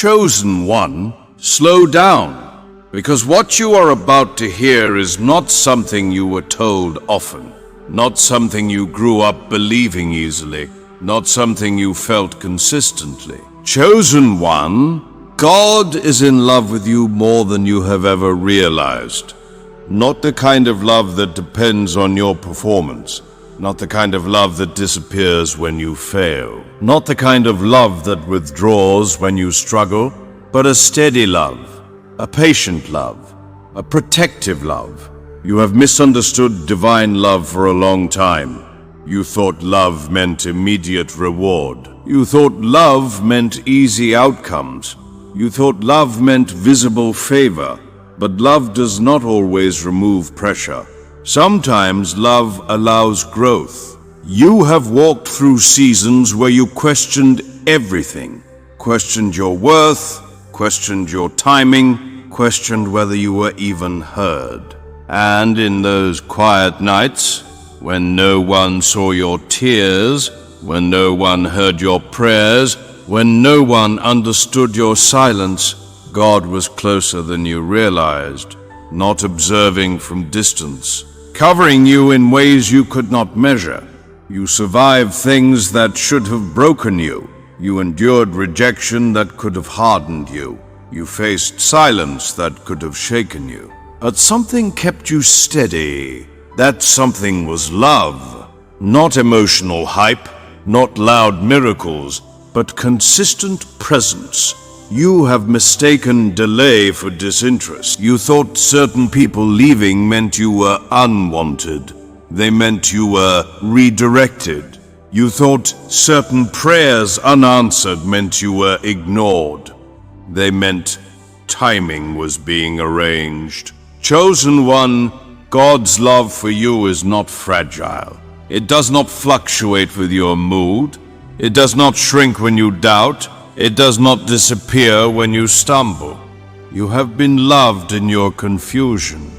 Chosen one, slow down, because what you are about to hear is not something you were told often, not something you grew up believing easily, not something you felt consistently. Chosen one, God is in love with you more than you have ever realized. Not the kind of love that depends on your performance. Not the kind of love that disappears when you fail. Not the kind of love that withdraws when you struggle, but a steady love, a patient love, a protective love. You have misunderstood divine love for a long time. You thought love meant immediate reward. You thought love meant easy outcomes. You thought love meant visible favor. But love does not always remove pressure. Sometimes love allows growth. You have walked through seasons where you questioned everything. Questioned your worth, questioned your timing, questioned whether you were even heard. And in those quiet nights, when no one saw your tears, when no one heard your prayers, when no one understood your silence, God was closer than you realized, not observing from distance, covering you in ways you could not measure. You survived things that should have broken you. You endured rejection that could have hardened you. You faced silence that could have shaken you. But something kept you steady. That something was love. Not emotional hype, not loud miracles, but consistent presence. You have mistaken delay for disinterest. You thought certain people leaving meant you were unwanted. They meant you were redirected. You thought certain prayers unanswered meant you were ignored. They meant timing was being arranged. Chosen one, God's love for you is not fragile. It does not fluctuate with your mood. It does not shrink when you doubt. It does not disappear when you stumble. You have been loved in your confusion,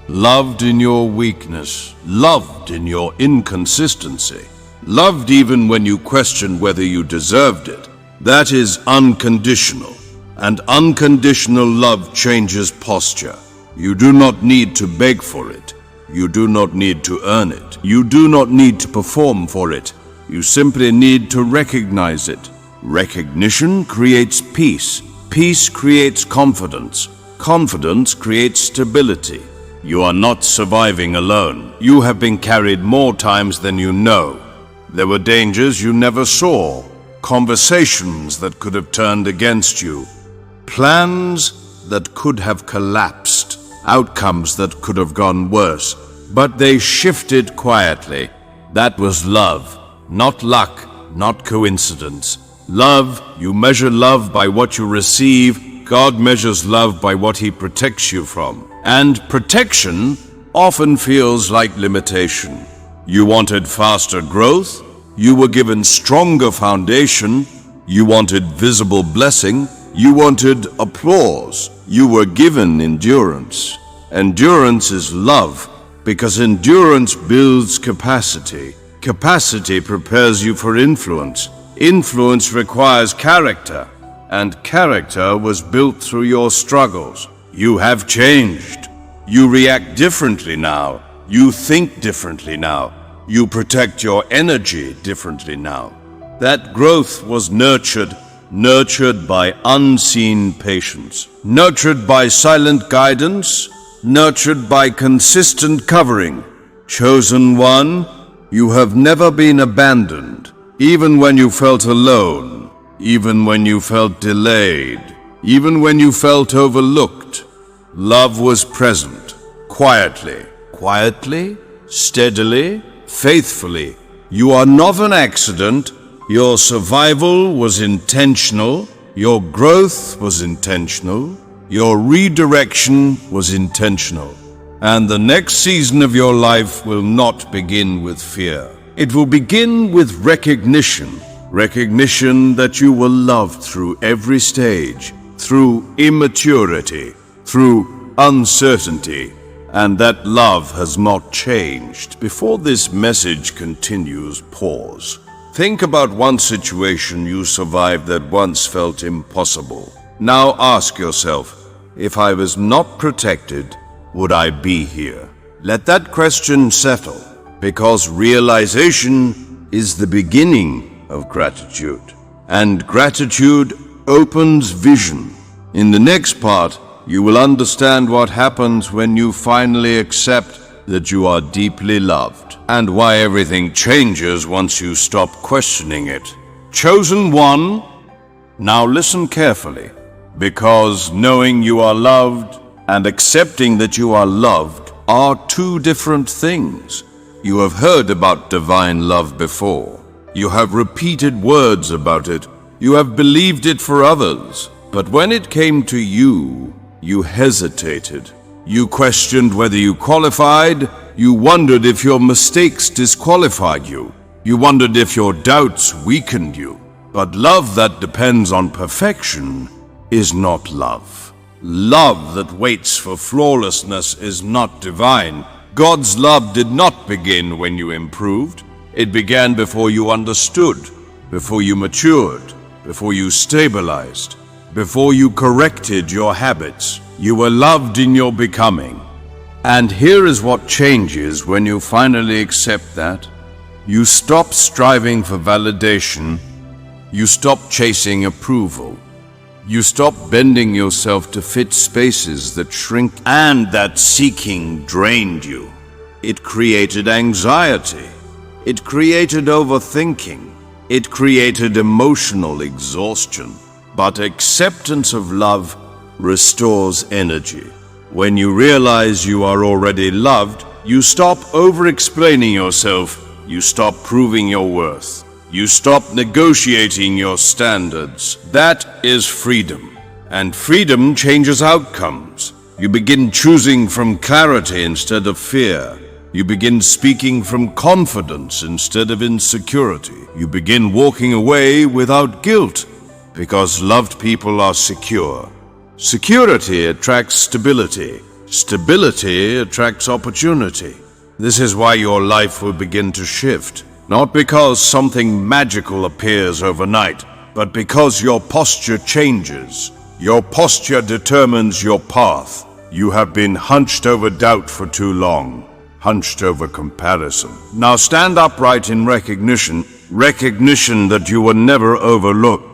loved in your weakness, loved in your inconsistency, loved even when you questioned whether you deserved it. That is unconditional, and unconditional love changes posture. You do not need to beg for it. You do not need to earn it. You do not need to perform for it. You simply need to recognize it. Recognition creates peace. Peace creates confidence. Confidence creates stability. You are not surviving alone. You have been carried more times than you know. There were dangers you never saw, conversations that could have turned against you, plans that could have collapsed, outcomes that could have gone worse, but they shifted quietly. That was love, not luck, not coincidence. Love, you measure love by what you receive. God measures love by what He protects you from. And protection often feels like limitation. You wanted faster growth. You were given stronger foundation. You wanted visible blessing. You wanted applause. You were given endurance. Endurance is love, because endurance builds capacity. Capacity prepares you for influence. Influence requires character, and character was built through your struggles. You have changed. You react differently now. You think differently now. You protect your energy differently now. That growth was nurtured by unseen patience, nurtured by silent guidance, nurtured by consistent covering. Chosen one, you have never been abandoned. Even when you felt alone, even when you felt delayed, even when you felt overlooked, love was present, quietly, steadily, faithfully. You are not an accident. Your survival was intentional. Your growth was intentional. Your redirection was intentional. And the next season of your life will not begin with fear. It will begin with recognition. Recognition that you were loved through every stage, through immaturity, through uncertainty, and that love has not changed. Before this message continues, pause. Think about one situation you survived that once felt impossible. Now ask yourself, if I was not protected, would I be here? Let that question settle, because realization is the beginning of gratitude. And gratitude opens vision. In the next part, you will understand what happens when you finally accept that you are deeply loved, and why everything changes once you stop questioning it. Chosen one, now listen carefully, because knowing you are loved and accepting that you are loved are two different things. You have heard about divine love before. You have repeated words about it. You have believed it for others. But when it came to you, you hesitated. You questioned whether you qualified. You wondered if your mistakes disqualified you. You wondered if your doubts weakened you. But love that depends on perfection is not love. Love that waits for flawlessness is not divine. God's love did not begin when you improved. It began before you understood, before you matured, before you stabilized, before you corrected your habits. You were loved in your becoming. And here is what changes when you finally accept that. You stop striving for validation. You stop chasing approval. You stop bending yourself to fit spaces that shrink and that seeking drained you. It created anxiety. It created overthinking. It created emotional exhaustion. But acceptance of love restores energy. When you realize you are already loved, you stop over-explaining yourself. You stop proving your worth. You stop negotiating your standards. That is freedom. And freedom changes outcomes. You begin choosing from clarity instead of fear. You begin speaking from confidence instead of insecurity. You begin walking away without guilt, because loved people are secure. Security attracts stability. Stability attracts opportunity. This is why your life will begin to shift. Not because something magical appears overnight, but because your posture changes. Your posture determines your path. You have been hunched over doubt for too long, hunched over comparison. Now stand upright in recognition that you were never overlooked.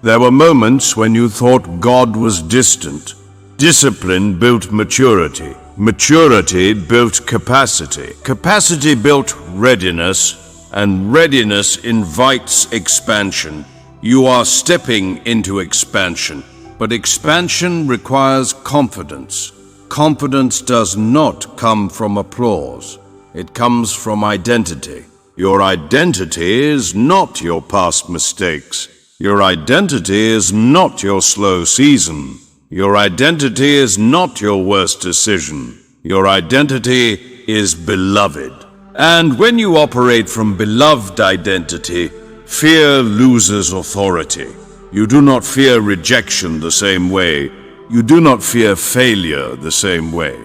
There were moments when you thought God was distant. Discipline built maturity. Maturity built capacity. Capacity built readiness, and readiness invites expansion. You are stepping into expansion, but expansion requires confidence. Confidence does not come from applause. It comes from identity. Your identity is not your past mistakes. Your identity is not your slow season. Your identity is not your worst decision. Your identity is beloved. And when you operate from beloved identity, fear loses authority. You do not fear rejection the same way. You do not fear failure the same way.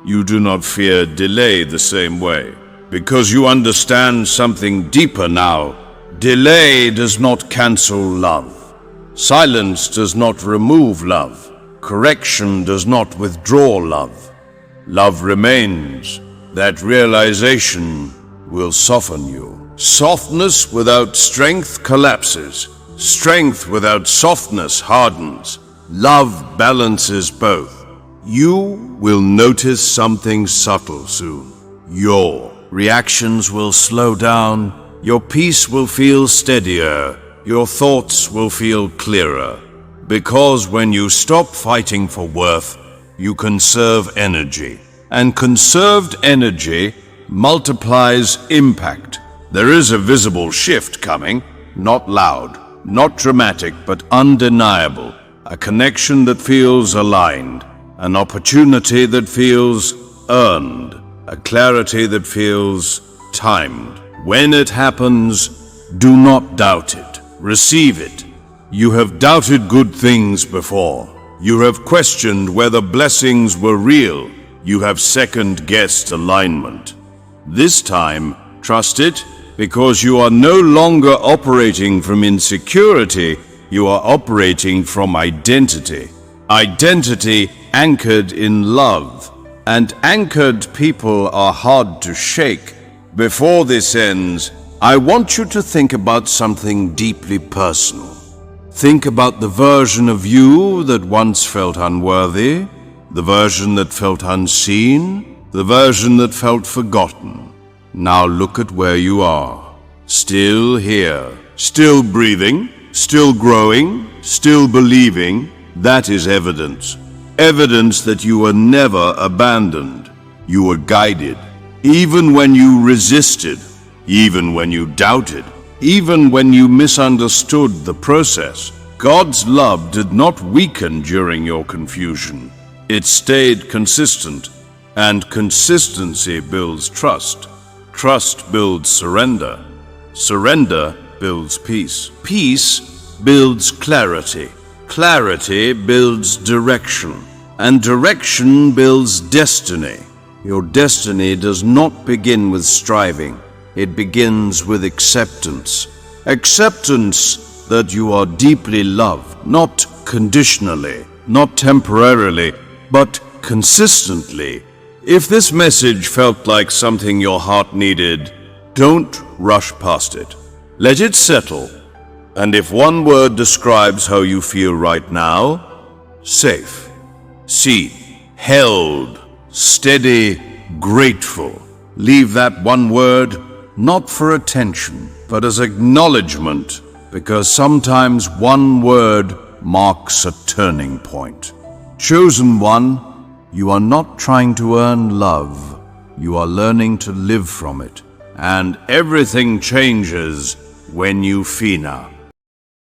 You do not fear delay the same way. Because you understand something deeper now. Delay does not cancel love. Silence does not remove love. Correction does not withdraw love. Love remains. That realization will soften you. Softness without strength collapses. Strength without softness hardens. Love balances both. You will notice something subtle soon. Your reactions will slow down. Your peace will feel steadier. Your thoughts will feel clearer. Because when you stop fighting for worth, you conserve energy. And conserved energy multiplies impact. There is a visible shift coming, not loud, not dramatic, but undeniable. A connection that feels aligned, an opportunity that feels earned, a clarity that feels timed. When it happens, do not doubt it. Receive it. You have doubted good things before. You have questioned whether blessings were real. You have second-guessed alignment. This time, trust it, because you are no longer operating from insecurity, you are operating from identity. Identity anchored in love, and anchored people are hard to shake. Before this ends, I want you to think about something deeply personal. Think about the version of you that once felt unworthy, the version that felt unseen, the version that felt forgotten. Now look at where you are. Still here, still breathing, still growing, still believing. That is evidence. Evidence that you were never abandoned. You were guided. Even when you resisted, even when you doubted, even when you misunderstood the process, God's love did not weaken during your confusion. It stayed consistent, and consistency builds trust. Trust builds surrender. Surrender builds peace. Peace builds clarity. Clarity builds direction. And direction builds destiny. Your destiny does not begin with striving. It begins with acceptance. Acceptance that you are deeply loved, not conditionally, not temporarily, but consistently. If this message felt like something your heart needed, don't rush past it. Let it settle. And if one word describes how you feel right now, safe, seen, held, steady, grateful. Leave that one word not for attention, but as acknowledgement, because sometimes one word marks a turning point. Chosen one, you are not trying to earn love. You are learning to live from it. And everything changes when you fina.